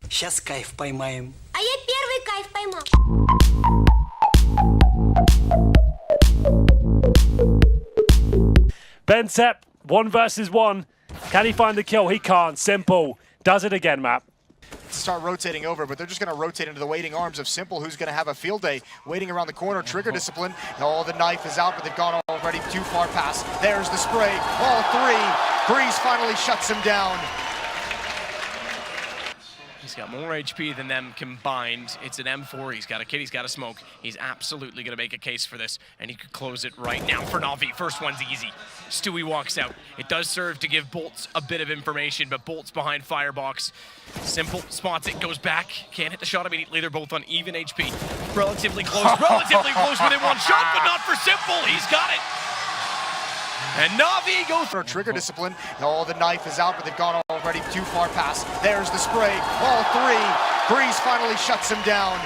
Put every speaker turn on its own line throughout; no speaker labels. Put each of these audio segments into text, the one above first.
Сейчас кайф поймаем.
А я первый кайф поймал.
Bentep, 1 versus 1. Can he find the kill? He can't. Simple. Does it again, Matt.
Start rotating over, but they're just going to rotate into the waiting arms of Simple, who's going to have a field day waiting around the corner. Trigger discipline. Oh, the knife is out, but they've gone already too far past. There's the spray. All three. Breeze finally shuts him down.
He's got more HP than them combined. It's an M4. He's got a kid. He's got a smoke. He's absolutely going to make a case for this, and he could close it right now for Navi. First one's easy. Stewie walks out. It does serve to give Bolts a bit of information, but Bolts behind Firebox. Simple spots it, goes back. Can't hit the shot immediately. They're both on even HP. Relatively close within one shot, but not for Simple. He's got it. And Navi goes
for trigger discipline. Oh, the knife is out, but they've gone already too far past. There's the spray. All three. Breeze finally shuts him down.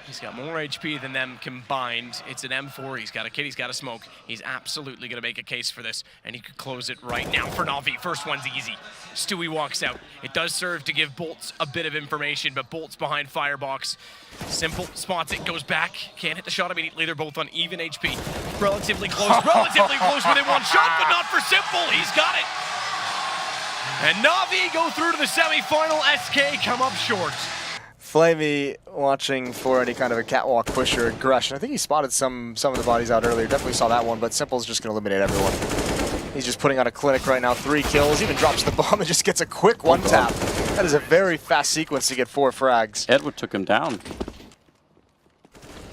He's got more HP than them combined. It's an M4. He's got a kid. He's got a smoke. He's absolutely going to make a case for this, and he could close it right now for Navi. First one's easy. Stewie walks out. It does serve to give Bolts a bit of information, but Bolts behind Firebox. Simple spots it, goes back. Can't hit the shot immediately. They're both on even HP. Relatively close within one shot, but not for Simple. He's got it. And Navi go through to the semifinal. SK come up short.
Flamey watching for any kind of a catwalk push or aggression. I think he spotted some of the bodies out earlier. Definitely saw that one, but Simple's just going to eliminate everyone. He's just putting on a clinic right now. 3 kills, even drops the bomb and just gets a quick one tap. That is a very fast sequence to get 4 frags.
Edward took him down.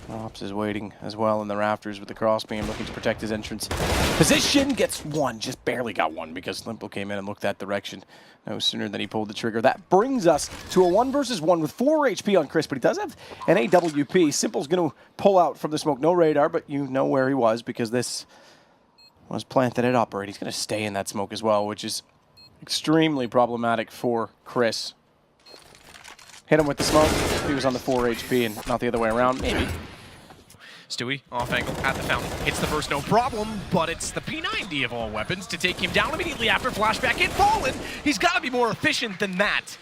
Ops is waiting as well in the rafters with the crossbeam, looking to protect his entrance position. Gets one, just barely got one because Limpo came in and looked that direction no sooner than he pulled the trigger. That brings us to a 1 versus 1 with 4 HP on Chris, but he does have an AWP. Simple's going to pull out from the smoke. No radar, but you know where he was because this was planted at upper. He's going to stay in that smoke as well, which is extremely problematic for Chris. Hit him with the smoke. He was on the 4 HP and not the other way around, maybe.
Stewie, off angle, at the fountain. Hits the first, no problem, but it's the P90 of all weapons to take him down immediately after flashback hit Fallen. He's got to be more efficient than that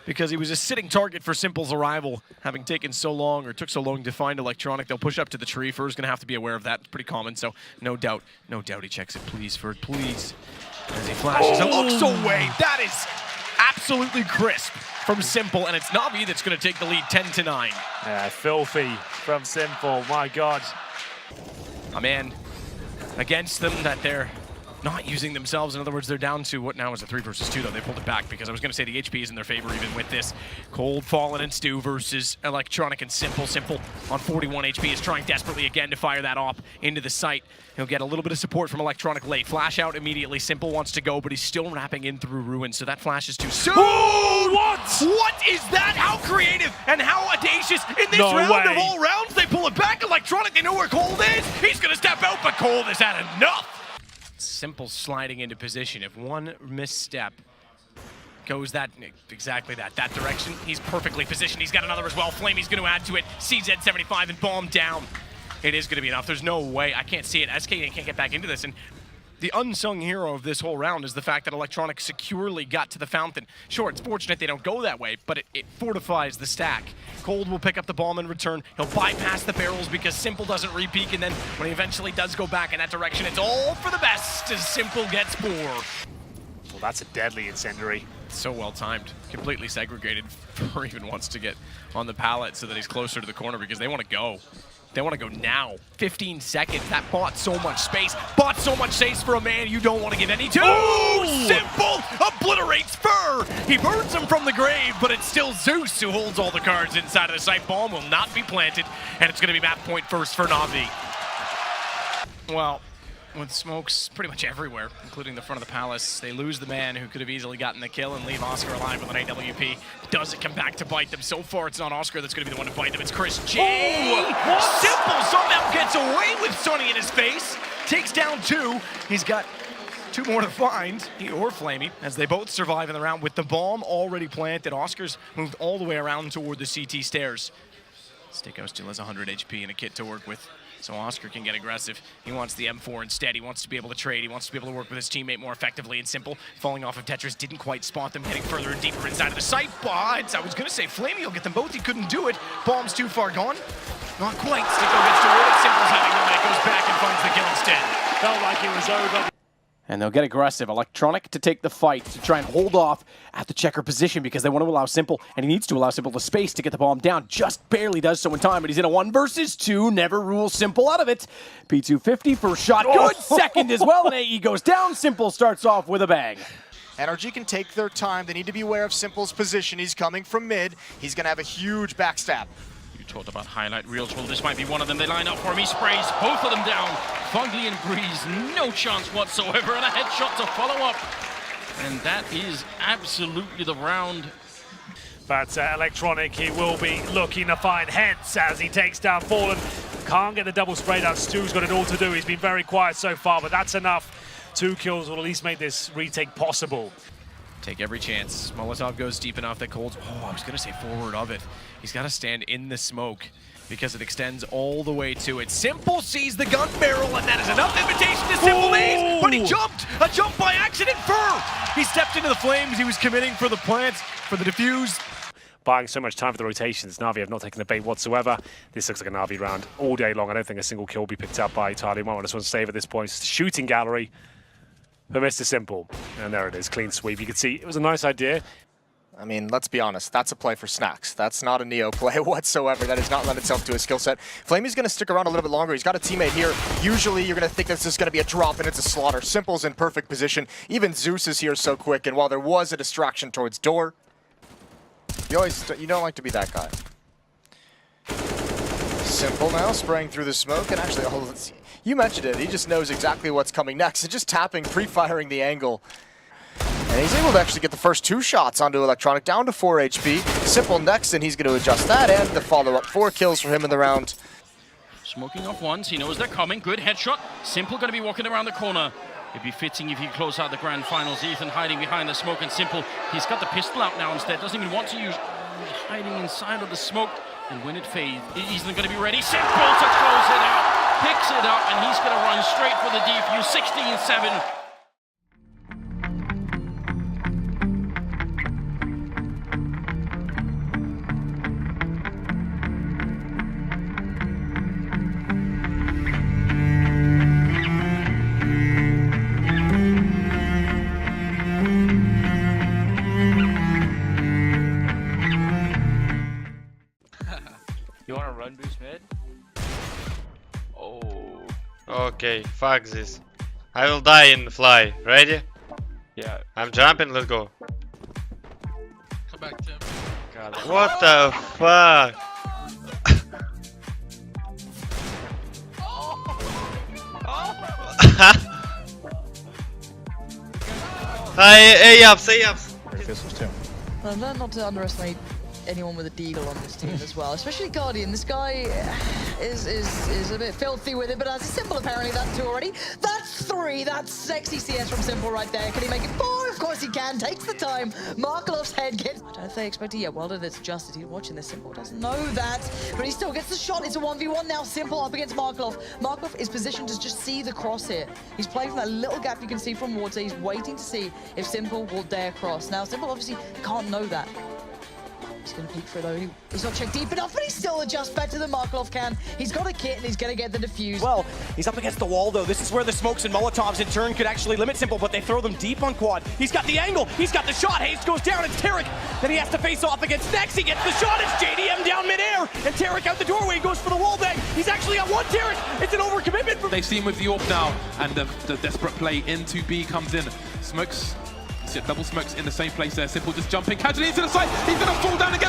because he was a sitting target for Simple's arrival, having taken so long or took so long to find Electronic. They'll push up to the tree. Fur's going to have to be aware of that. It's pretty common, so no doubt he checks it. Please, Fur, please. As he flashes and looks away. That is absolutely crisp from Simple, and it's Navi that's going to take the lead 10-9.
Yeah, filthy from Simple. My God.
A man against them that they're not using themselves. In other words, they're down to what now is a 3 versus 2, though. They pulled it back because I was going to say the HP is in their favor even with this. Cold, Fallen, and Stu versus Electronic and Simple. Simple on 41 HP is trying desperately again to fire that op into the site. He'll get a little bit of support from Electronic late. Flash out immediately. Simple wants to go, but he's still wrapping in through Ruin, so that flash is too soon.
Oh, what?
What is that? How creative and how audacious in this round of all rounds. They pull it back. Electronic, they know where Cold is. He's going to step out, but Cold has had enough. Simple sliding into position. If one misstep goes exactly that direction, he's perfectly positioned. He's got another as well. Flamey's going to add to it. CZ75 and bomb down. It is going to be enough. There's no way. I can't see it. SK can't get back into this. And the unsung hero of this whole round is the fact that Electronic securely got to the fountain. Sure, it's fortunate they don't go that way, but it fortifies the stack. Cold will pick up the bomb in return. He'll bypass the barrels because Simple doesn't re-peek, and then when he eventually does go back in that direction, it's all for the best as Simple gets 4.
Well, that's a deadly incendiary.
So well timed, completely segregated. Fur even wants to get on the pallet so that he's closer to the corner because they want to go. They want to go now. 15 seconds. That bought so much space. Bought so much space for a man you don't want to give any to. Ooh! Simple obliterates Fur. He burns him from the grave, but it's still Zeus who holds all the cards inside of the site. Bomb will not be planted, and it's going to be map point first for Navi. Well, with smokes pretty much everywhere, including the front of the palace, they lose the man who could have easily gotten the kill and leave Oscar alive with an AWP. Does it come back to bite them? So far, it's not Oscar that's going to be the one to bite them. It's Chris J. Simple somehow gets away with Sonny in his face. Takes down 2. He's got 2 more to find, he or Flamey, as they both survive in the round with the bomb already planted. Oscar's moved all the way around toward the CT stairs. Stickos still has 100 HP and a kit to work with. So Oscar can get aggressive. He wants the M4 instead. He wants to be able to trade. He wants to be able to work with his teammate more effectively and simple. Falling off of Tetris, didn't quite spot them, heading further and deeper inside of the site. But I was going to say Flamey will get them both. He couldn't do it. Bomb's too far gone. Not quite. Sticko gets to it. Simple's having the night. Goes back and finds the kill instead.
Felt like it was over.
And they'll get aggressive. Electronic to take the fight, to try and hold off at the checker position because they want to allow Simple, and he needs to allow Simple the space to get the bomb down. Just barely does so in time, but he's in a 1 versus 2. Never rules Simple out of it. P250 first shot. Good second as well, and AE goes down. Simple starts off with a bang.
NRG can take their time. They need to be aware of Simple's position. He's coming from mid. He's going to have a huge backstab.
You talked about highlight reels. Well, this might be one of them. They line up for him. He sprays both of them down. Fugly and Breeze, no chance whatsoever, and a headshot to follow up. And that is absolutely the round.
But Electronic, he will be looking to find heads as he takes down Fallen. Can't get the double spray down. Stu's got it all to do. He's been very quiet so far, but that's enough. 2 kills will at least make this retake possible.
Take every chance. Molotov goes deep enough that Cold's, I was going to say forward of it. He's got to stand in the smoke because it extends all the way to it. Simple sees the gun barrel, and that is enough invitation to Simple Ace, but he jumped! A jump by accident for! He stepped into the flames. He was committing for the plants, for the defuse.
Buying so much time for the rotations. Na'Vi have not taken the bait whatsoever. This looks like a Na'Vi round all day long. I don't think a single kill will be picked up by Italy. Might want to save at this point. It's the shooting gallery for Mr. Simple. And there it is, clean sweep. You can see it was a nice idea.
I mean, let's be honest, that's a play for Snacks. That's not a Neo play whatsoever. That does not lend itself to his skill set. Flamey's going to stick around a little bit longer. He's got a teammate here. Usually, you're going to think this is going to be a drop, and it's a slaughter. Simple's in perfect position. Even Zeus is here so quick, and while there was a distraction towards door, you don't like to be that guy. Simple now, spraying through the smoke, and actually, you mentioned it, he just knows exactly what's coming next. And just tapping, pre-firing the angle. And he's able to actually get the first 2 shots onto Electronic, down to 4 HP. Simple next, and he's going to adjust that, and the follow-up. 4 kills for him in the round.
Smoking off once, he knows they're coming. Good headshot. Simple going to be walking around the corner. It'd be fitting if he close out the grand finals. Ethan hiding behind the smoke, and Simple, he's got the pistol out now instead. Doesn't even want to use, hiding inside of the smoke. And when it fades, he's going to be ready. Simple to close it out. Picks it up, and he's going to run straight for the defuse. 16-7.
You wanna run boost mid? Oh.
Okay, fuck this. I will die in fly. Ready?
Yeah.
I'm jumping, let's go.
Come back, Tim.
God, what the fuck? Hey ups, hey ups.
I've learned not to underestimate anyone with a deagle on this team as well, especially Guardian. This guy is a bit filthy with it, but as a Simple, apparently that's 2 already. That's 3. That's sexy CS from Simple right there. Can he make it 4? Of course he can. Takes the time. Markelov's head gets... I don't know if they expect it yet. Well done, it's adjusted. He's watching this. Simple doesn't know that, but he still gets the shot. It's a 1v1 now. Simple up against Markelov. Markelov is positioned to just see the cross here. He's playing from that little gap you can see from water. He's waiting to see if Simple will dare cross. Now, Simple obviously can't know that. He's going to peek for it though. He's not checked deep enough, but he still adjusts better than Markelov can. He's got a kit and he's going to get the defuse.
Well, he's up against the wall though. This is where the smokes and Molotovs in turn could actually limit Simple, but they throw them deep on quad. He's got the angle. He's got the shot. Hayes goes down. It's Tarek. Then he has to face off against Nex. He gets the shot. It's JDM down midair. And Tarek out the doorway goes for the wall bang. He's actually at 1 Tarek. It's an overcommitment.
They've seen with the AWP now, and the desperate play into B comes in. Smokes, double smokes in the same place there. Simple just jumping casually into the side. He's going to fall down again.